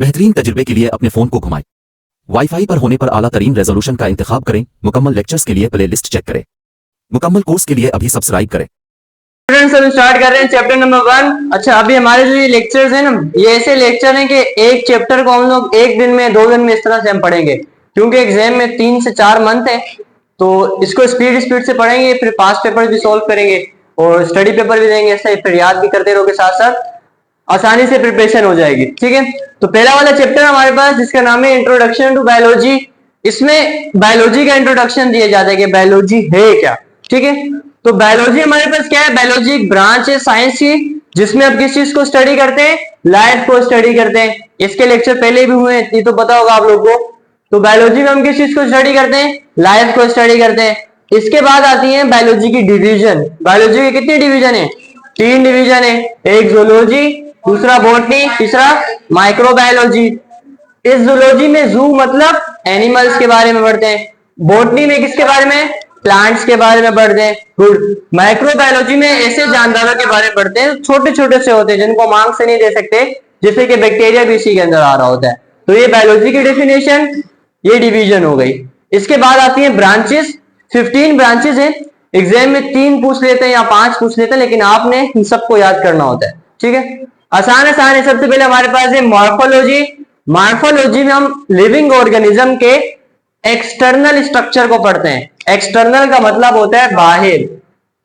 बेहतरीन तजुर्बे के लिए अपने फोन को घुमाएं। वाईफाई पर होने पर आला तरीन रेजोल्यूशन का इंतखाब करें। मुकम्मल लेक्चर्स के लिए प्ले लिस्ट चेक करें। मुकम्मल कोर्स के लिए अभी सब्सक्राइब करें। स्टूडेंट्स अभी स्टार्ट कर रहे हैं चैप्टर नंबर 1। अच्छा, अभी हमारे जो ये लेक्चर्स हैं ना, ये ऐसे लेक्चर हैं कि एक चैप्टर को हम लोग एक दिन में 2 दिन में इस तरह से हम पढ़ेंगे, क्योंकि एग्जाम में 3 से 4 मंथ है। तो इसको स्पीड से पढ़ेंगे, फिर पास पेपर भी सॉल्व करेंगे और स्टडी पेपर भी देंगे, ऐसे फिर याद भी करते रहोगे, साथ साथ आसानी से प्रिपरेशन हो जाएगी। ठीक है, तो पहला वाला चैप्टर हमारे पास जिसका नाम है इंट्रोडक्शन टू बायोलॉजी। इसमें बायोलॉजी का इंट्रोडक्शन दिया जाता है कि बायोलॉजी है क्या। ठीक है, तो बायोलॉजी हमारे पास क्या है? बायोलॉजी एक ब्रांच है साइंस की, जिसमें आप किस चीज को स्टडी करते हैं? लाइफ को स्टडी करते हैं। इसके लेक्चर पहले भी हुए हैं, ये तो पता होगा आप लोगों को। तो बायोलॉजी में हम किस चीज को स्टडी करते हैं? लाइफ को स्टडी करते हैं। इसके बाद आती है बायोलॉजी की डिवीजन। बायोलॉजी के कितनी डिवीजन है? 3 डिवीजन है। एक जूलॉजी, दूसरा बॉटनी, तीसरा माइक्रोबायोलॉजी। इस जूलॉजी में जू मतलब एनिमल्स के बारे में पढ़ते हैं। बॉटनी में किसके बारे में? प्लांट्स के बारे में पढ़ते हैं। गुड। माइक्रोबायोलॉजी में ऐसे जानदारों के बारे में पढ़ते हैं, छोटे छोटे से होते हैं जिनको हम आंख से नहीं दे सकते, जैसे कि बैक्टीरिया भी इसी के अंदर आ रहा होता है। तो ये बायोलॉजी की डेफिनेशन, ये डिवीजन हो गई। इसके बाद आती है ब्रांचेस। 15 ब्रांचेस हैं। एग्जाम में 3 पूछ लेते हैं या 5 पूछ लेते हैं, लेकिन आपने इन सबको याद करना होता है। ठीक है, आसान है। सबसे पहले हमारे पास है मॉर्फोलॉजी। मॉर्फोलॉजी में हम लिविंग ऑर्गेनिज्म के एक्सटर्नल स्ट्रक्चर को पढ़ते हैं। एक्सटर्नल का मतलब होता है बाहर,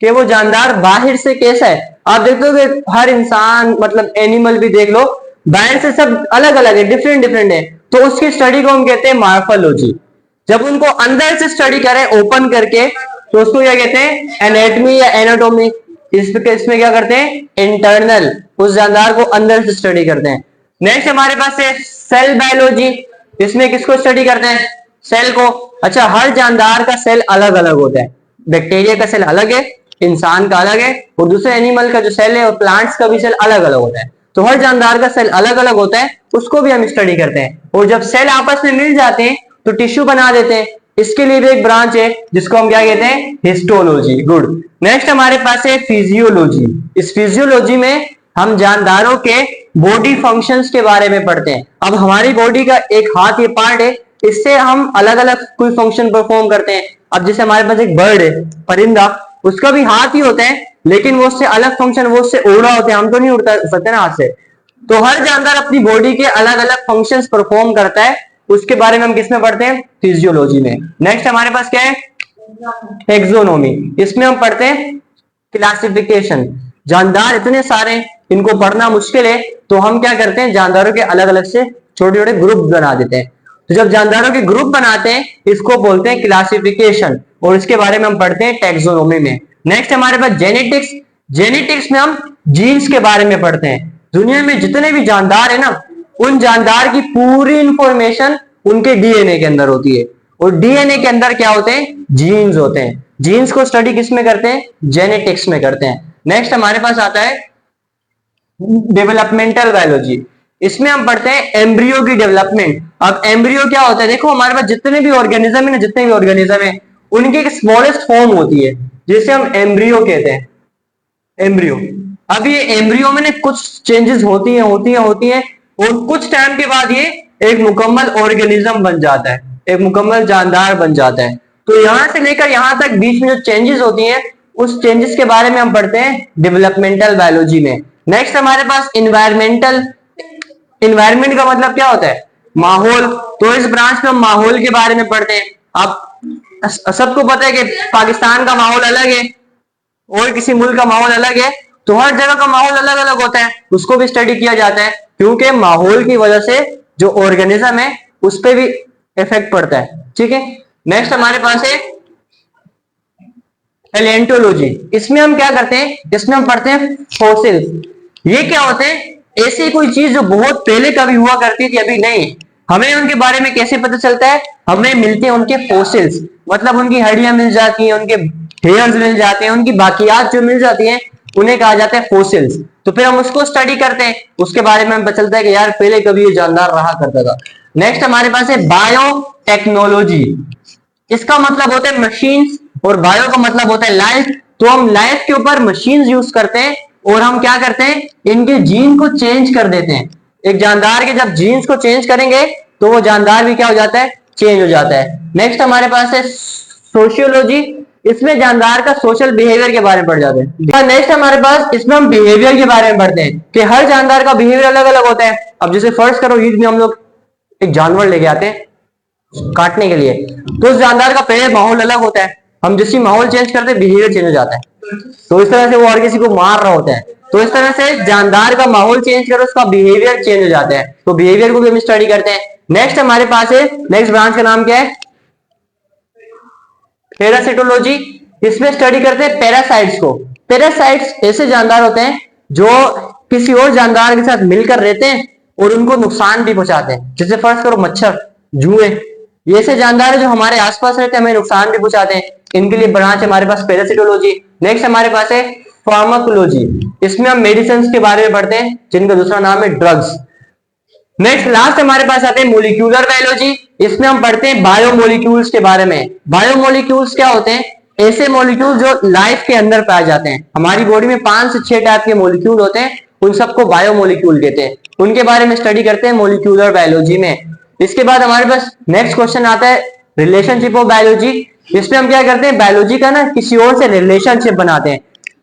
कि वो जानदार बाहर से कैसा है। आप देखते हो कि हर इंसान मतलब एनिमल भी देख लो, बाहर से सब अलग अलग है, डिफरेंट है। तो उसकी स्टडी को हम कहते हैं मॉर्फोलॉजी। जब उनको अंदर से स्टडी करें ओपन करके, तो उसको क्या कहते हैं? एनाटॉमी या एनाटॉमी। इसमें क्या करते हैं? इंटरनल, उस जानदार को अंदर से स्टडी करते हैं। नेक्स्ट हमारे पास है सेल बायोलॉजी। इसमें किसको स्टडी करते हैं? सेल को। अच्छा, हर जानदार का सेल अलग अलग होता है। बैक्टीरिया का सेल अलग है, इंसान का अलग है, और दूसरे एनिमल का जो सेल है और प्लांट्स का भी सेल अलग अलग होता है। तो हर जानदार का सेल अलग अलग होता है, उसको भी हम स्टडी करते हैं। और जब सेल आपस में मिल जाते हैं तो टिश्यू बना देते हैं। इसके लिए भी एक ब्रांच है जिसको हम क्या कहते हैं? हिस्टोलॉजी। गुड। नेक्स्ट हमारे पास है फिजियोलॉजी। इस फिजियोलॉजी में हम जानदारों के बॉडी फंक्शंस के बारे में पढ़ते हैं। अब हमारी बॉडी का एक हाथ ये पार्ट है, इससे हम अलग अलग कोई फंक्शन परफॉर्म करते हैं। अब जैसे हमारे पास एक बर्ड है, परिंदा, उसका भी हाथ ही होता है, लेकिन वो उससे अलग फंक्शन, वो उससे उड़ा होते हैं, हम तो नहीं उड़ सकते ना हाथ से। तो हर जानदार अपनी बॉडी के अलग अलग फंक्शंस परफॉर्म करता है, उसके बारे में हम किसमें पढ़ते हैं? फिजियोलॉजी में। नेक्स्ट हमारे पास क्या है? टैक्सोनॉमी। इसमें हम पढ़ते हैं क्लासिफिकेशन। जानदार इतने सारे, इनको पढ़ना मुश्किल है, तो हम क्या करते हैं? जानदारों के अलग अलग से छोटे छोटे ग्रुप बना देते हैं। तो जब जानदारों के ग्रुप बनाते हैं, इसको बोलते हैं क्लासिफिकेशन, और इसके बारे में हम पढ़ते हैं टैक्सोनॉमी में। नेक्स्ट हमारे पास जेनेटिक्स। जेनेटिक्स में हम जीन्स के बारे में पढ़ते हैं। दुनिया में जितने भी जानदार है ना, उन जानदार की पूरी इंफॉर्मेशन उनके डीएनए के अंदर होती है, और डीएनए के अंदर क्या होते हैं? जीन्स होते हैं। जीन्स को स्टडी किस में करते हैं? जेनेटिक्स में करते हैं। नेक्स्ट हमारे पास आता है डेवलपमेंटल बायोलॉजी। इसमें हम पढ़ते हैं एम्ब्रियो की डेवलपमेंट। अब एम्ब्रियो क्या होता है? देखो, हमारे पास जितने भी ऑर्गेनिज्म है ना, जितने भी ऑर्गेनिज्म है, उनकी एक स्मॉलेस्ट फॉर्म होती है, जिसे हम एम्ब्रियो कहते हैं। एम्ब्रियो। अब ये एम्ब्रियो में कुछ चेंजेस होती हैं, और कुछ टाइम के बाद ये एक मुकम्मल ऑर्गेनिज्म बन जाता है, एक मुकम्मल जानदार बन जाता है। तो यहां से लेकर यहां तक बीच में जो चेंजेस होती हैं, उस चेंजेस के बारे में हम पढ़ते हैं डेवलपमेंटल बायोलॉजी में। नेक्स्ट हमारे पास इन्वायरमेंटल। इन्वायरमेंट का मतलब क्या होता है? माहौल। तो इस ब्रांच में हम माहौल के बारे में पढ़ते हैं। आप सबको पता है कि पाकिस्तान का माहौल अलग है और किसी मुल्क का माहौल अलग है, तो हर जगह का माहौल अलग अलग होता है, उसको भी स्टडी किया जाता है, क्योंकि माहौल की वजह से जो ऑर्गेनिज्म है उस पर भी इफेक्ट पड़ता है। ठीक है, नेक्स्ट हमारे पास है पैलियोंटोलॉजी। इसमें हम क्या करते हैं? इसमें हम पढ़ते हैं फॉसिल्स। ये क्या होते हैं? ऐसी कोई चीज जो बहुत पहले कभी हुआ करती थी, अभी नहीं। हमें उनके बारे में कैसे पता चलता है? हमें मिलते हैं उनके फॉसिल्स, मतलब उनकी हड्डियां मिल जाती हैं, उनके हेयर्स मिल जाते हैं, उनकी बाकियात जो मिल जाती हैं, उन्हें कहा जाता है फॉसिल्स। तो फिर हम उसको स्टडी करते हैं, उसके बारे में हमें पता चलता है कि यार पहले कभी ये जानदार रहा करता था। नेक्स्ट हमारे पास है बायोटेक्नोलॉजी। इसका मतलब होता है मशीन्स, और बायो का मतलब होता है लाइफ। तो हम लाइफ के ऊपर मशीन्स यूज करते हैं, और हम क्या करते हैं? इनके जीन को चेंज कर देते हैं। एक जानदार के जब जीन्स को चेंज करेंगे तो वो जानदार भी क्या हो जाता है, चेंज हो जाता है। नेक्स्ट हमारे पास है सोशियोलॉजी, इसमें जानदार का सोशल बिहेवियर के बारे में पढ़ जाते हैं। नेक्स्ट हमारे पास इसमें हम बिहेवियर के बारे में पढ़ते हैं कि हर जानदार का बिहेवियर अलग अलग होता है। अब जैसे फर्स्ट करो ईद में हम लोग एक जानवर लेके आते हैं काटने के लिए, तो उस जानदार का पहले माहौल अलग होता है, हम जैसी माहौल चेंज करते हैं बिहेवियर चेंज हो जाता है, तो इस तरह से वो और किसी को मार रहा होता है, तो इस तरह से जानदार का माहौल चेंज करो उसका बिहेवियर चेंज हो जाता है, तो बिहेवियर को भी हम स्टडी करते हैं। नेक्स्ट हमारे पास है, नेक्स्ट ब्रांच का नाम क्या है, पैरासिटोलॉजी, इसमें स्टडी करते हैं पैरासाइट्स को। पैरासाइट्स ऐसे जानदार होते हैं जो किसी और जानदार के साथ मिलकर रहते हैं और उनको नुकसान भी पहुंचाते हैं, जैसे फर्स्ट करो मच्छर, जुए, ये ऐसे जानदार है जो हमारे आसपास रहते हैं, हमें नुकसान भी पहुंचाते हैं, इनके लिए ब्रांच हमारे पास पैरासिटोलॉजी। नेक्स्ट हमारे पास है फार्माकोलॉजी, इसमें हम मेडिसिन के बारे में पढ़ते हैं जिनका दूसरा नाम है ड्रग्स। नेक्स्ट लास्ट हमारे पास आते हैं मोलिक्यूलर बायोलॉजी, इसमें हम पढ़ते हैं बायोमोलिक्यूल्स के बारे में। बायोमोलिक्यूल्स क्या होते हैं, ऐसे मॉलिक्यूल जो लाइफ के अंदर पाए जाते हैं, हमारी बॉडी में 5 से 6 टाइप के मॉलिक्यूल होते हैं, उन सबको बायोमोलिक्यूल कहते हैं, उनके बारे में स्टडी करते हैं मोलिक्यूलर बायोलॉजी में। इसके बाद हमारे पास नेक्स्ट क्वेश्चन आता है रिलेशनशिप ऑफ बायोलॉजी, इसमें हम क्या करते हैं बायोलॉजी का ना किसी और से रिलेशनशिप बनाते हैं।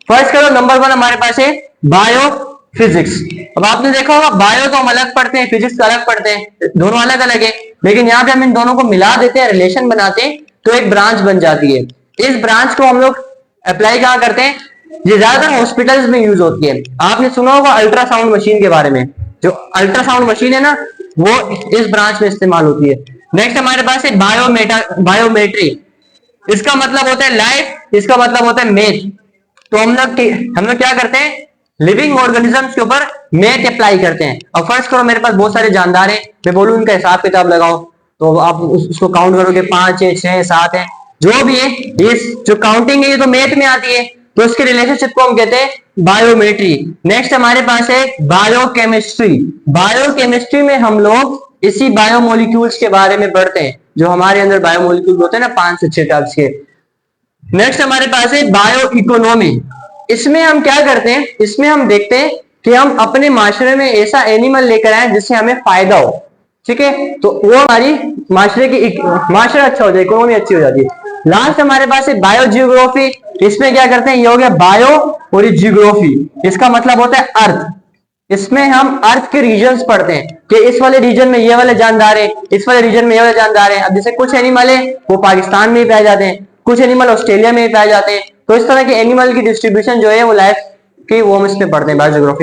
फर्स्ट करो नंबर 1 हमारे पास है बायो फिजिक्स। अब आपने देखा होगा बायो तो हम अलग पढ़ते हैं, फिजिक्स अलग पढ़ते हैं, दोनों अलग अलग है, लेकिन यहाँ पे हम इन दोनों को मिला देते हैं, रिलेशन बनाते हैं, तो एक ब्रांच बन जाती है। इस ब्रांच को हम लोग अप्लाई कहाँ करते हैं, ये ज्यादातर हॉस्पिटल्स में यूज होती है। आपने सुना होगा अल्ट्रासाउंड मशीन के बारे में, जो अल्ट्रासाउंड मशीन है ना वो इस ब्रांच में इस्तेमाल होती है। नेक्स्ट हमारे पास है बायोमेट्री, इसका मतलब होता है लाइफ, इसका मतलब होता है मैथ। तो हम लोग क्या करते हैं लिविंग ऑर्गेनिजम्स के ऊपर मैथ अप्लाई करते हैं। अब फर्स्ट करो मेरे पास बहुत सारे जानदार हैं, मैं बोलूं इनका हिसाब किताब लगाओ, तो आप उसको काउंट करोगे 5 है 6 7 है जो भी है, ये जो काउंटिंग है ये तो मैथ में आती है, तो इसके रिलेशनशिप को हम कहते हैं बायोमेट्री। नेक्स्ट हमारे पास है बायोकेमिस्ट्री, बायोकेमिस्ट्री में हम लोग इसी बायोमोलिक्यूल्स के बारे में पढ़ते हैं, जो हमारे अंदर बायोमोलिक्यूल होते हैं ना 5 से 6 टाइप्स के। नेक्स्ट हमारे पास है बायो इकोनॉमी, इसमें हम क्या करते हैं, इसमें हम देखते हैं कि हम अपने माशरे में ऐसा एनिमल लेकर आए जिससे हमें फायदा हो, ठीक है, तो वो हमारी माशरा अच्छा हो जाए, इकोनॉमी अच्छी हो जाती है। लास्ट हमारे पास है बायो जियोग्राफी, इसमें क्या करते हैं, ये हो गया बायो और जियोग्राफी, इसका मतलब होता है अर्थ, इसमें हम अर्थ के रीजन्स पढ़ते हैं कि इस वाले रीजन में ये वाले जानदार है, इस वाले रीजन में ये वाले जानदार है। अब जैसे कुछ एनिमल है वो पाकिस्तान में ही पाए जाते हैं, कुछ एनिमल ऑस्ट्रेलिया में ही पाए जाते हैं, तो इस तरह के एनिमल की डिस्ट्रीब्यूशन जो है वो लाइफ की वो हम इसमें पढ़ते हैं बायोजियोग्राफी।